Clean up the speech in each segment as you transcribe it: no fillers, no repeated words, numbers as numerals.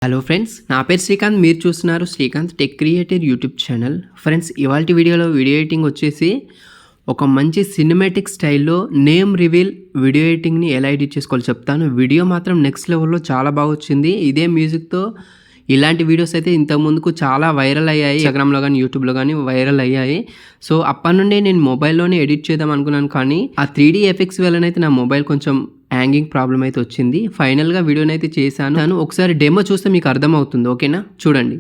Hello friends, నా పేరు శ్రీకాంత్. మీరు చూస్తున్నారు Srikanth tech creator YouTube channel. Friends, ఇవాల్టి వీడియో ఎడిటింగ్ వచ్చేసి ఒక మంచి సినిమాటిక్ స్టైల్లో నేమ్ రివీల్ వీడియో ఎడిటింగ్ని ఎలా ఎడిట్ చేసుకోవాలో చెప్తాను. వీడియో మాత్రం నెక్స్ట్ లెవెల్లో చాలా బాగా వచ్చింది. ఇదే మ్యూజిక్తో ఇలాంటి వీడియోస్ అయితే ఇంతకుముందుకు చాలా వైరల్ అయ్యాయి. ఇన్స్టాగ్రామ్లో కానీ యూట్యూబ్లో కానీ వైరల్ అయ్యాయి. సో అప్పటి నుండి నేను మొబైల్లోనే ఎడిట్ చేద్దాం అనుకున్నాను, కానీ ఆ 3D ఎఫెక్ట్స్ వల్లనైతే నా మొబైల్ కొంచెం హ్యాంగింగ్ ప్రాబ్లం అయితే వచ్చింది. ఫైనల్గా వీడియోని అయితే చేశాను. ఒకసారి డెమో చూస్తే మీకు అర్థమవుతుంది. ఓకేనా, చూడండి.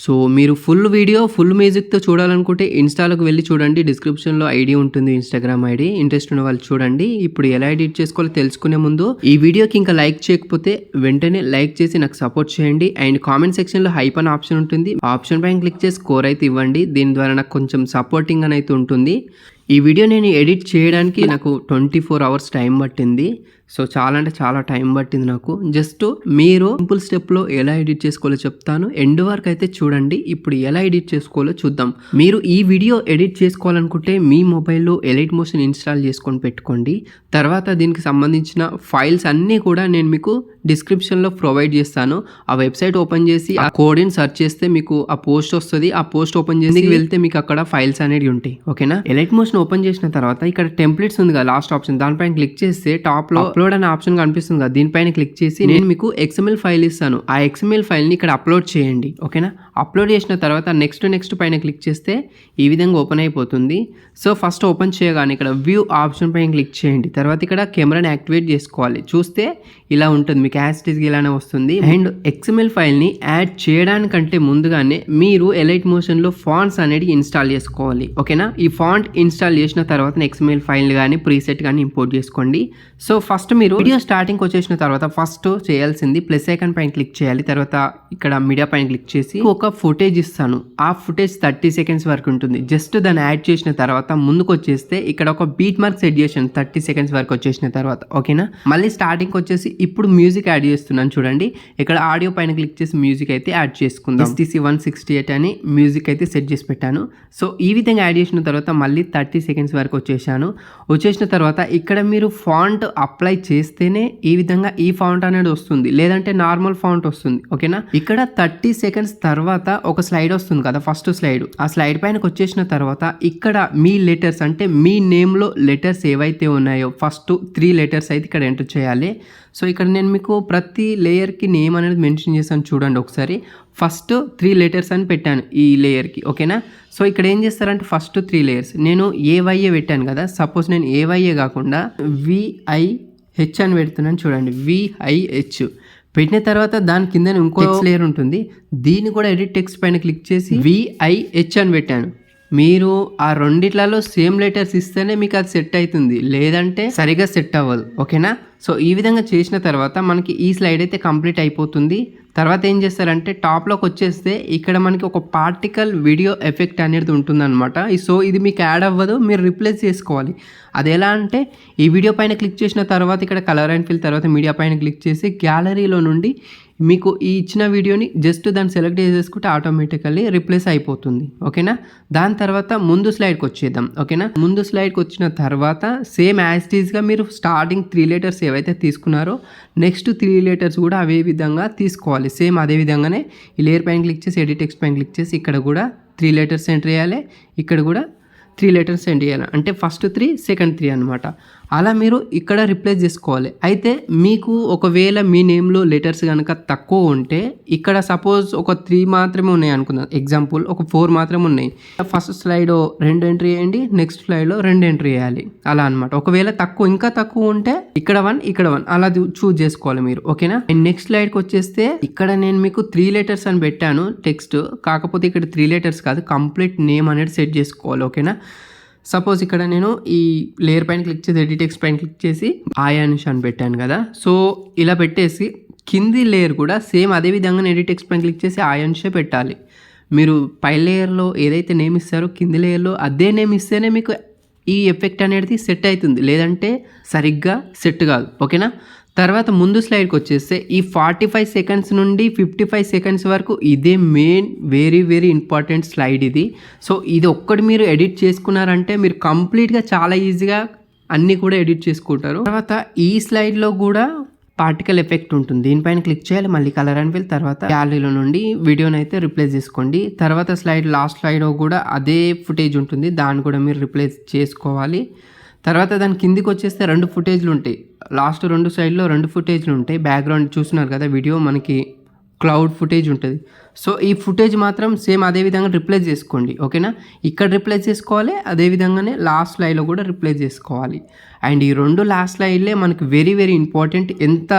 సో మీరు ఫుల్ వీడియో ఫుల్ మ్యూజిక్తో చూడాలనుకుంటే ఇన్స్టాలోకి వెళ్ళి చూడండి. డిస్క్రిప్షన్లో ఐడి ఉంటుంది, ఇన్స్టాగ్రామ్ ఐడి. ఇంట్రెస్ట్ ఉన్న వాళ్ళు చూడండి. ఇప్పుడు ఎలా ఎడిట్ చేసుకోవాలో తెలుసుకునే ముందు ఈ వీడియోకి ఇంకా లైక్ చేయకపోతే వెంటనే లైక్ చేసి నాకు సపోర్ట్ చేయండి. అండ్ కామెంట్ సెక్షన్లో హైప్ అనే ఆప్షన్ ఉంటుంది. ఆప్షన్ పైన క్లిక్ చేసి స్కోర్ అయితే ఇవ్వండి. దీని ద్వారా నాకు కొంచెం సపోర్టింగ్ అని అయితే ఉంటుంది. ఈ వీడియో నేను ఎడిట్ చేయడానికి నాకు 24 అవర్స్ టైం పట్టింది. సో చాలా అంటే చాలా టైం పట్టింది నాకు. జస్ట్ మీరు సింపుల్ స్టెప్లో ఎలా ఎడిట్ చేసుకోవాలో చెప్తాను. ఎండ్ వరకు అయితే చూడండి. ఇప్పుడు ఎలా ఎడిట్ చేసుకోవాలో చూద్దాం. మీరు ఈ వీడియో ఎడిట్ చేసుకోవాలనుకుంటే మీ మొబైల్లో ఎలైట్ మోషన్ ఇన్స్టాల్ చేసుకొని పెట్టుకోండి. తర్వాత దీనికి సంబంధించిన ఫైల్స్ అన్నీ కూడా నేను మీకు డిస్క్రిప్షన్లో ప్రొవైడ్ చేస్తాను. ఆ వెబ్సైట్ ఓపెన్ చేసి ఆ కోడ్ని సెర్చ్ చేస్తే మీకు ఆ పోస్ట్ వస్తుంది. ఆ పోస్ట్ ఓపెన్ చేసి వెళ్తే మీకు అక్కడ ఫైల్స్ అనేవి ఉంటాయి. ఓకేనా, ఎలైట్ మోషన్ ఓపెన్ చేసిన తర్వాత ఇక్కడ టెంప్లెట్స్ ఉంది కదా, లాస్ట్ ఆప్షన్, దానిపైన క్లిక్ చేస్తే టాప్ లో అప్లోడ్ అనే ఆప్షన్ కనిపిస్తుంది కదా, దీనిపైన క్లిక్ చేసి నేను మీకు XML ఫైల్ ఇస్తాను. ఆ XML ఫైల్ ని ఇక్కడ అప్లోడ్ చేయండి. ఓకేనా, అప్లోడ్ చేసిన తర్వాత నెక్స్ట్ పైన క్లిక్ చేస్తే ఈ విధంగా ఓపెన్ అయిపోతుంది. సో ఫస్ట్ ఓపెన్ చేయగానే ఇక్కడ వ్యూ ఆప్షన్ పైన క్లిక్ చేయండి. తర్వాత ఇక్కడ కెమెరాని యాక్టివేట్ చేసుకోవాలి. చూస్తే ఇలా ఉంటుంది, మీకు యాస్టీస్ ఇలానే వస్తుంది. అండ్ XML ఫైల్ ని యాడ్ చేయడానికంటే ముందుగానే మీరు ఎలైట్ మోషన్ లో ఫాంట్స్ అనేది ఇన్స్టాల్ చేసుకోవాలి. ఓకేనా, ఈ ఫాంట్ ఇన్స్టాల్ చేసిన తర్వాత XML ఫైల్ కానీ ప్రీసెట్ కానీ ఇంపోర్ట్ చేసుకోండి. సో ఫస్ట్ మీరు వీడియో స్టార్టింగ్ వచ్చేసిన తర్వాత ఫస్ట్ చేయాల్సింది ప్లస్ ఐకాన్ పైన క్లిక్ చేయాలి. తర్వాత ఇక్కడ మీడియా పైన క్లిక్ చేసి ఒక ఫుటేజ్ ఇస్తాను. ఆ ఫుటేజ్ 30 సెకండ్స్ వరకు ఉంటుంది. జస్ట్ దాన్ని యాడ్ చేసిన తర్వాత ముందుకు వచ్చేస్తే ఇక్కడ ఒక బీట్ మార్క్ సెట్ చేసాను 30 సెకండ్స్ వరకు వచ్చేసిన తర్వాత. ఓకేనా, మళ్ళీ స్టార్టింగ్ వచ్చేసి ఇప్పుడు మ్యూజిక్ యాడ్ చేస్తున్నాను. చూడండి, ఇక్కడ ఆడియో పైన క్లిక్ చేసి మ్యూజిక్ అయితే యాడ్ చేసుకుందాం. STC 168 అని మ్యూజిక్ అయితే సెట్ చేసి పెట్టాను. సో ఈ విధంగా యాడ్ చేసిన తర్వాత మళ్ళీ 30 సెకండ్స్ వరకు వచ్చేసిన తర్వాత ఇక్కడ మీరు ఫాంట్ అప్లై చేస్తేనే ఈ విధంగా ఈ ఫాంట్ అనేది వస్తుంది, లేదంటే నార్మల్ ఫాంట్ వస్తుంది. ఓకేనా, ఇక్కడ 30 సెకండ్స్ తర్వాత ఒక స్లైడ్ వస్తుంది కదా, ఫస్ట్ స్లైడ్. ఆ స్లైడ్ పైనకి వచ్చేసిన తర్వాత ఇక్కడ మీ లెటర్స్, అంటే మీ నేమ్లో లెటర్స్ ఏవైతే ఉన్నాయో ఫస్ట్ 3 లెటర్స్ అయితే ఇక్కడ ఎంటర్ చేయాలి. సో ఇక్కడ నేను మీకు ప్రతి లేయర్కి నేమ్ అనేది మెన్షన్ చేశాను. చూడండి ఒకసారి, ఫస్ట్ 3 లెటర్స్ అని పెట్టాను ఈ లేయర్కి. ఓకేనా, సో ఇక్కడ ఏం చేస్తారంటే ఫస్ట్ 3 లేయర్స్ నేను AYA పెట్టాను కదా, సపోజ్ నేను AYA కాకుండా VIH అని పెడుతున్నాను. చూడండి, VIH పెట్టిన తర్వాత దాని కింద ఇంకో లేయర్ ఉంటుంది. దీన్ని కూడా ఎడిట్ టెక్స్ట్ పైన క్లిక్ చేసి VIH అని పెట్టాను. మీరు ఆ రెండిట్లలో సేమ్ లెటర్స్ ఇస్తేనే మీకు అది సెట్ అవుతుంది, లేదంటే సరిగా సెట్ అవ్వదు. ఓకేనా, సో ఈ విధంగా చేసిన తర్వాత మనకి ఈ స్లైడ్ అయితే కంప్లీట్ అయిపోతుంది. తర్వాత ఏం చేస్తారంటే టాప్లోకి వచ్చేస్తే ఇక్కడ మనకి ఒక పార్టికల్ వీడియో ఎఫెక్ట్ అనేది ఉంటుందన్నమాట. సో ఇది మీకు యాడ్ అవ్వదు, మీరు రిప్లేస్ చేసుకోవాలి. అది ఎలా అంటే ఈ వీడియో పైన క్లిక్ చేసిన తర్వాత ఇక్కడ కలర్ అండ్ ఫిల్, తర్వాత మీడియా పైన క్లిక్ చేసి గ్యాలరీలో నుండి మీకు ఈ ఇచ్చిన వీడియోని జస్ట్ దాన్ని సెలెక్ట్ చేసేసుకుంటే ఆటోమేటికల్లీ రిప్లేస్ అయిపోతుంది. ఓకేనా, దాని తర్వాత ముందు స్లైడ్కి వచ్చేద్దాం. ఓకేనా, ముందు స్లైడ్కి వచ్చిన తర్వాత సేమ్ యాస్టీస్గా మీరు స్టార్టింగ్ 3 లెటర్స్ ఏవైతే తీసుకున్నారో నెక్స్ట్ 3 లెటర్స్ కూడా అవే విధంగా తీసుకోవాలి. సేమ్ అదే విధంగానే ఈ లేయర్ పైన క్లిక్ చేసి ఎడిట్ టెక్స్ట్ పైన క్లిక్ చేసి ఇక్కడ కూడా 3 లెటర్స్ ఎంటర్ చేయాలి. ఇక్కడ కూడా 3 లెటర్స్ ఎంటర్ చేయాలి. అంటే ఫస్ట్ 3 సెకండ్ 3 అనమాట. అలా మీరు ఇక్కడ రిప్లేస్ చేసుకోవాలి. అయితే మీకు ఒకవేళ మీ నేమ్లో లెటర్స్ కనుక తక్కువ ఉంటే ఇక్కడ సపోజ్ ఒక 3 మాత్రమే ఉన్నాయి అనుకుందాం, ఎగ్జాంపుల్ ఒక 4 మాత్రమే ఉన్నాయి. ఫస్ట్ స్లైడ్ 2 ఎంట్రీ చేయండి, నెక్స్ట్ స్లైడ్లో 2 ఎంట్రీ చేయాలి, అలా అనమాట. ఒకవేళ ఇంకా తక్కువ ఉంటే ఇక్కడ 1 ఇక్కడ 1 అలా చూజ్ చేసుకోవాలి మీరు. ఓకేనా, నెక్స్ట్ స్లైడ్కి వచ్చేస్తే ఇక్కడ నేను మీకు 3 లెటర్స్ అని పెట్టాను టెక్స్ట్, కాకపోతే ఇక్కడ 3 లెటర్స్ కాదు, కంప్లీట్ నేమ్ అనేది సెట్ చేసుకోవాలి. ఓకేనా, సపోజ్ ఇక్కడ నేను ఈ లేయర్ పైన క్లిక్ చేసి ఎడిట్ టెక్స్ట్ పైన క్లిక్ చేసి ఆయానుష్ అని పెట్టాను కదా. సో ఇలా పెట్టేసి కింది లేయర్ కూడా సేమ్ అదే విధంగా ఎడిట్ టెక్స్ట్ పైన క్లిక్ చేసి ఆయానుషే పెట్టాలి. మీరు పై లేయర్లో ఏదైతే నేమ్ ఇస్తారో కింది లేయర్లో అదే నేమ్ ఇస్తేనే మీకు ఈ ఎఫెక్ట్ అనేది సెట్ అవుతుంది, లేదంటే సరిగ్గా సెట్ కాదు. ఓకేనా, తర్వాత ముందు స్లైడ్కి వచ్చేస్తే ఈ 45 సెకండ్స్ నుండి 55 సెకండ్స్ వరకు ఇదే main very very important slide ఇది. సో ఇది ఒక్కటి మీరు ఎడిట్ చేసుకున్నారంటే మీరు కంప్లీట్గా చాలా ఈజీగా అన్నీ కూడా ఎడిట్ చేసుకుంటారు. తర్వాత ఈ స్లైడ్లో కూడా పార్టికల్ ఎఫెక్ట్ ఉంటుంది. దీనిపైన క్లిక్ చేయాలి, మళ్ళీ కలర్ అండ్ ఫిల్, తర్వాత గ్యాలరీలో నుండి వీడియోని అయితే రిప్లేస్ చేసుకోండి. తర్వాత స్లైడ్ లాస్ట్ స్లైడ్లో కూడా అదే ఫుటేజ్ ఉంటుంది, దాన్ని కూడా మీరు రిప్లేస్ చేసుకోవాలి. తర్వాత దాని కిందికి వచ్చేస్తే 2 ఫుటేజ్లు ఉంటాయి. లాస్ట్ 2 సైడ్లో 2 ఫుటేజ్లు ఉంటాయి. బ్యాక్గ్రౌండ్ చూస్తున్నారు కదా వీడియో, మనకి క్లౌడ్ ఫుటేజ్ ఉంటుంది. సో ఈ ఫుటేజ్ మాత్రం సేమ్ అదే విధంగా రిప్లేస్ చేసుకోండి. ఓకేనా, ఇక్కడ రిప్లేస్ చేసుకోవాలి, అదే విధంగానే లాస్ట్ స్లైడ్లో కూడా రిప్లేస్ చేసుకోవాలి. అండ్ ఈ 2 లాస్ట్ స్లైడ్లే మనకి వెరీ వెరీ ఇంపార్టెంట్. ఎంత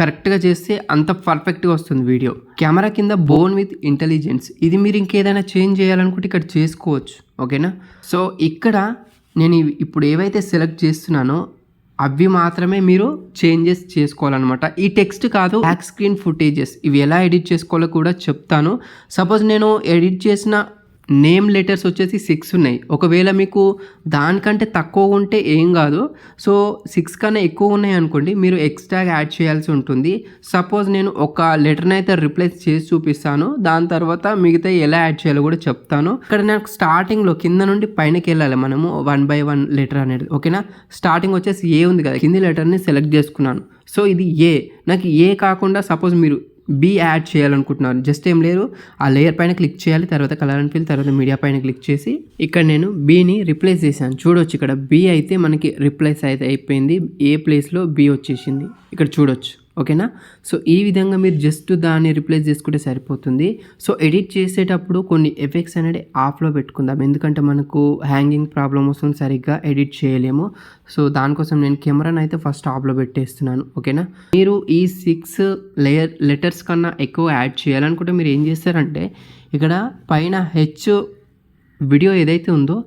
కరెక్ట్గా చేస్తే అంత పర్ఫెక్ట్గా వస్తుంది వీడియో. కెమెరా కింద బోర్న్ విత్ ఇంటెలిజెన్స్, ఇది మీరు ఇంకేదైనా చేంజ్ చేయాలనుకుంటే ఇక్కడ చేసుకోవచ్చు. ఓకేనా, సో ఇక్కడ నేను ఇప్పుడు ఏవైతే సెలెక్ట్ చేస్తున్నానో అవి మాత్రమే మీరు చేంజెస్ చేసుకోవాలన్నమాట. ఈ టెక్స్ట్ కాదు, బ్యాక్ స్క్రీన్ ఫుటేజెస్ ఇవి ఎలా ఎడిట్ చేసుకోవాలో కూడా చెప్తాను. సపోజ్ నేను ఎడిట్ చేసిన నేమ్ లెటర్స్ వచ్చేసి 6 ఉన్నాయి. ఒకవేళ మీకు దానికంటే తక్కువ ఉంటే ఏం కాదు. సో 6 కన్నా ఎక్కువ ఉన్నాయి అనుకోండి, మీరు ఎక్స్ట్రా యాడ్ చేయాల్సి ఉంటుంది. సపోజ్ నేను ఒక లెటర్ని అయితే రిప్లేస్ చేసి చూపిస్తాను, దాని తర్వాత మిగతా ఎలా యాడ్ చేయాలో కూడా చెప్తాను. ఇక్కడ నాకు స్టార్టింగ్లో కింద నుండి పైనకి వెళ్ళాలి మనము 1 by 1 లెటర్ అనేది. ఓకేనా, స్టార్టింగ్ వచ్చేసి ఏ ఉంది కదా, కింది లెటర్ని సెలెక్ట్ చేసుకున్నాను. సో ఇది ఏ, నాకు ఏ కాకుండా సపోజ్ మీరు బి యాడ్ చేయాలనుకుంటున్నారు, జస్ట్ ఏం లేదు, ఆ లేయర్ పైన క్లిక్ చేయాలి, తర్వాత కలర్ అండ్ ఫిల్, తర్వాత మీడియా పైన క్లిక్ చేసి ఇక్కడ నేను బీని రిప్లేస్ చేశాను. చూడొచ్చు ఇక్కడ బి అయితే మనకి రిప్లేస్ అయితే అయిపోయింది, ఏ ప్లేస్లో బి వచ్చేసింది ఇక్కడ చూడొచ్చు. ఓకేనా, సో ఈ విధంగా మీరు జస్ట్ దాన్ని రిప్లేస్ చేసుకుంటే సరిపోతుంది. సో ఎడిట్ చేసేటప్పుడు కొన్ని ఎఫెక్ట్స్ అనేది ఆఫ్లో పెట్టుకుందాం, ఎందుకంటే మనకు హ్యాంగింగ్ ప్రాబ్లం వస్తుంది, సరిగ్గా ఎడిట్ చేయలేము. సో దానికోసం నేను కెమెరాని అయితే ఫస్ట్ ఆఫ్లో పెట్టేస్తున్నాను. ఓకేనా, మీరు ఈ 6 లెటర్స్ కన్నా ఎక్కువ యాడ్ చేయాలనుకుంటే మీరు ఏం చేస్తారంటే ఇక్కడ పైన వీడియో ఏదైతే ఉందో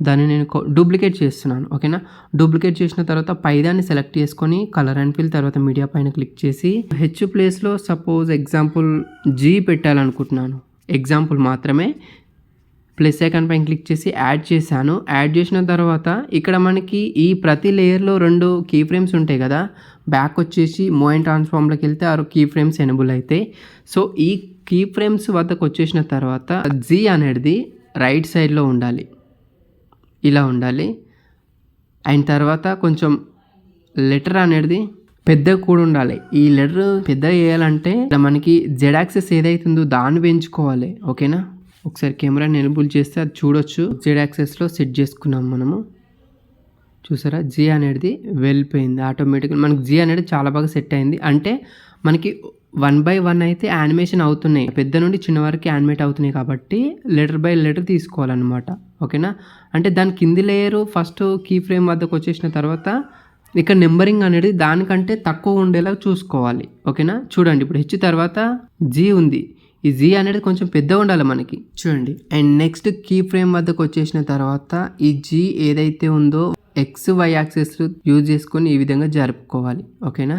దాన్ని నేను డూప్లికేట్ చేస్తున్నాను. ఓకేనా, డూప్లికేట్ చేసిన తర్వాత పైదాన్ని సెలెక్ట్ చేసుకొని కలర్ అండ్ ఫిల్, తర్వాత మీడియా పైన క్లిక్ చేసి ప్లేస్లో సపోజ్ ఎగ్జాంపుల్ జీ పెట్టాలనుకుంటున్నాను, ఎగ్జాంపుల్ మాత్రమే. ప్లస్ ఐకాన్ పైన క్లిక్ చేసి యాడ్ చేశాను. యాడ్ చేసిన తర్వాత ఇక్కడ మనకి ఈ ప్రతి లేయర్లో 2 కీ ఫ్రేమ్స్ ఉంటాయి కదా, బ్యాక్ వచ్చేసి మూవ్ అండ్ ట్రాన్స్ఫార్మ్లోకి వెళ్తే 6 కీ ఫ్రేమ్స్ ఎనేబుల్ అవుతాయి. సో ఈ కీ ఫ్రేమ్స్ వద్దకు వచ్చేసిన తర్వాత జీ అనేది రైట్ సైడ్లో ఉండాలి, ఇలా ఉండాలి. అండ్ తర్వాత కొంచెం లెటర్ అనేది పెద్దగా కూడా ఉండాలి. ఈ లెటర్ పెద్దగా చేయాలంటే మనకి జెడ్ యాక్సెస్ ఏదైతుందో దాన్ని పెంచుకోవాలి. ఓకేనా, ఒకసారి కెమెరాని ఎనేబుల్ చేస్తే అది చూడొచ్చు. జెడ్ యాక్సెస్లో సెట్ చేసుకున్నాం మనము, చూసారా జీ అనేది వెళ్ళిపోయింది ఆటోమేటిక్గా. మనకి జీ అనేది చాలా బాగా సెట్ అయింది. అంటే మనకి 1 by 1 అయితే యానిమేషన్ అవుతున్నాయి, పెద్ద నుండి చిన్న వరకు యానిమేట్ అవుతున్నాయి, కాబట్టి లెటర్ బై లెటర్ తీసుకోవాలన్నమాట. ఓకేనా, అంటే దాని కింది లేయరు ఫస్ట్ కీ ఫ్రేమ్ వద్దకు వచ్చేసిన తర్వాత ఇక్కడ నెంబరింగ్ అనేది దానికంటే తక్కువ ఉండేలా చూసుకోవాలి. ఓకేనా, చూడండి ఇప్పుడు తర్వాత జీ ఉంది, ఈ జీ అనేది కొంచెం పెద్దగా ఉండాలి మనకి, చూడండి. అండ్ నెక్స్ట్ కీ ఫ్రేమ్ వద్దకు వచ్చేసిన తర్వాత ఈ జీ ఏదైతే ఉందో XY యాక్సెస్ యూజ్ చేసుకొని ఈ విధంగా జరుపుకోవాలి. ఓకేనా,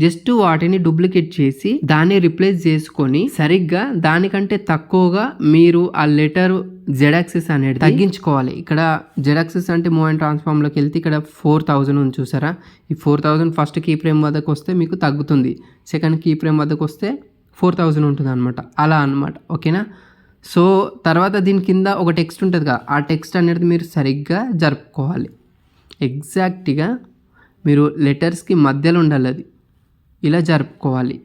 జస్ట్ వాటిని డూప్లికేట్ చేసి దాన్ని రిప్లేస్ చేసుకొని సరిగ్గా దానికంటే తక్కువగా మీరు ఆ లెటర్ జెడ్ యాక్సెస్ అనేది తగ్గించుకోవాలి. ఇక్కడ జెడ్ యాక్సెస్ అంటే మూవ్ అండ్ ట్రాన్స్ఫార్మ్లోకి వెళ్తే ఇక్కడ 4000 ఉంది చూసారా, ఈ 4000 ఫస్ట్ కీ ఫ్రేమ్ వద్దకు వస్తే మీకు తగ్గుతుంది, సెకండ్ కీ ఫ్రేమ్ వద్దకు వస్తే 4000 ఉంటుంది అనమాట, అలా అనమాట. ఓకేనా, సో తర్వాత దీని కింద ఒక టెక్స్ట్ ఉంటుంది కదా, ఆ టెక్స్ట్ అనేది మీరు సరిగ్గా జరుపుకోవాలి. ఎగ్జాక్ట్గా మీరు లెటర్స్కి మధ్యలో ఉండాలి, అది ఇలా జరుపుకోవాలి.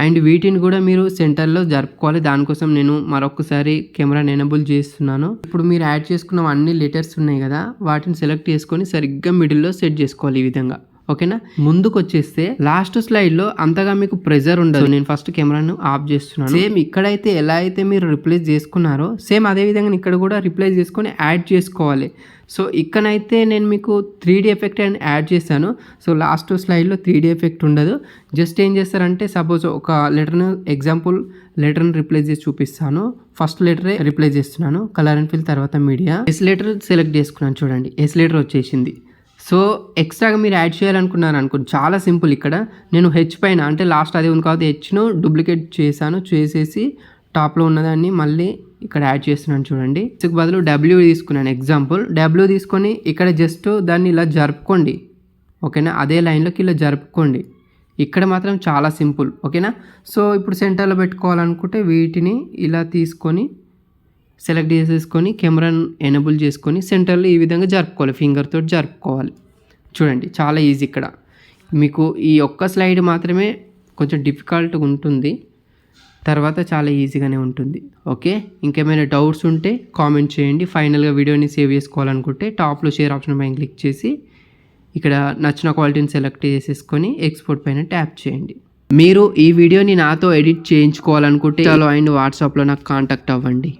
అండ్ వీటిని కూడా మీరు సెంటర్లో జరుపుకోవాలి. దానికోసం నేను మరొకసారి కెమెరాని ఎనేబుల్ చేస్తున్నాను. ఇప్పుడు మీరు యాడ్ చేసుకున్న అన్ని లెటర్స్ ఉన్నాయి కదా, వాటిని సెలెక్ట్ చేసుకొని సరిగ్గా మిడిల్లో సెట్ చేసుకోవాలి ఈ విధంగా. ఓకేనా, ముందుకు వచ్చేస్తే లాస్ట్ స్లైడ్లో అంతగా మీకు ప్రెజర్ ఉండదు. నేను ఫస్ట్ కెమెరాను ఆఫ్ చేస్తున్నాను. సేమ్ ఇక్కడైతే ఎలా అయితే మీరు రిప్లేస్ చేసుకున్నారో సేమ్ అదే విధంగా ఇక్కడ కూడా రిప్లేస్ చేసుకొని యాడ్ చేసుకోవాలి. సో ఇక్కడైతే నేను మీకు 3D ఎఫెక్ట్ అని యాడ్ చేశాను. సో లాస్ట్ స్లైడ్లో 3D ఎఫెక్ట్ ఉండదు. జస్ట్ ఏం చేస్తారంటే సపోజ్ ఒక లెటర్ను ఎగ్జాంపుల్ లెటర్ని రిప్లేస్ చేసి చూపిస్తాను. ఫస్ట్ లెటరే రిప్లేస్ చేస్తున్నాను, కలర్ అండ్ ఫిల్, తర్వాత మీడియా. ఎస్ లెటర్ సెలెక్ట్ చేసుకున్నాను, చూడండి ఎస్ లెటర్ వచ్చేసింది. సో ఎక్స్ట్రాగా మీరు యాడ్ చేయాలనుకున్నారు అనుకోండి, చాలా సింపుల్. ఇక్కడ నేను పైన అంటే లాస్ట్ అదే ఉంది కాబట్టి హెచ్ను డూప్లికేట్ చేశాను, చేసేసి టాప్లో ఉన్నదాన్ని మళ్ళీ ఇక్కడ యాడ్ చేస్తున్నాను. చూడండి ఎక్స్కి బదులు డబ్ల్యూ తీసుకున్నాను, ఎగ్జాంపుల్ డబ్ల్యూ తీసుకొని ఇక్కడ జస్ట్ దాన్ని ఇలా జరుపుకోండి. ఓకేనా, అదే లైన్లోకి ఇలా జరుపుకోండి. ఇక్కడ మాత్రం చాలా సింపుల్, ఓకేనా. సో ఇప్పుడు సెంటర్లో పెట్టుకోవాలనుకుంటే వీటిని ఇలా తీసుకొని సెలెక్ట్ చేసేసుకొని కెమెరాను ఎనేబుల్ చేసుకొని సెంటర్లో ఈ విధంగా జరుపుకోవాలి, ఫింగర్ తోటి జరుపుకోవాలి. చూడండి చాలా ఈజీ. ఇక్కడ మీకు ఈ ఒక్క స్లైడ్ మాత్రమే కొంచెం డిఫికల్ట్గా ఉంటుంది, తర్వాత చాలా ఈజీగానే ఉంటుంది. ఓకే, ఇంకేమైనా డౌట్స్ ఉంటే కామెంట్ చేయండి. ఫైనల్గా వీడియోని సేవ్ చేసుకోవాలనుకుంటే టాప్లో షేర్ ఆప్షన్ పైన క్లిక్ చేసి ఇక్కడ నచ్చిన క్వాలిటీని సెలెక్ట్ చేసేసుకొని ఎక్స్పోర్ట్ పైన ట్యాప్ చేయండి. మీరు ఈ వీడియోని నాతో ఎడిట్ చేయించుకోవాలనుకుంటే చాలు అండ్ వాట్సాప్లో నాకు కాంటాక్ట్ అవ్వండి.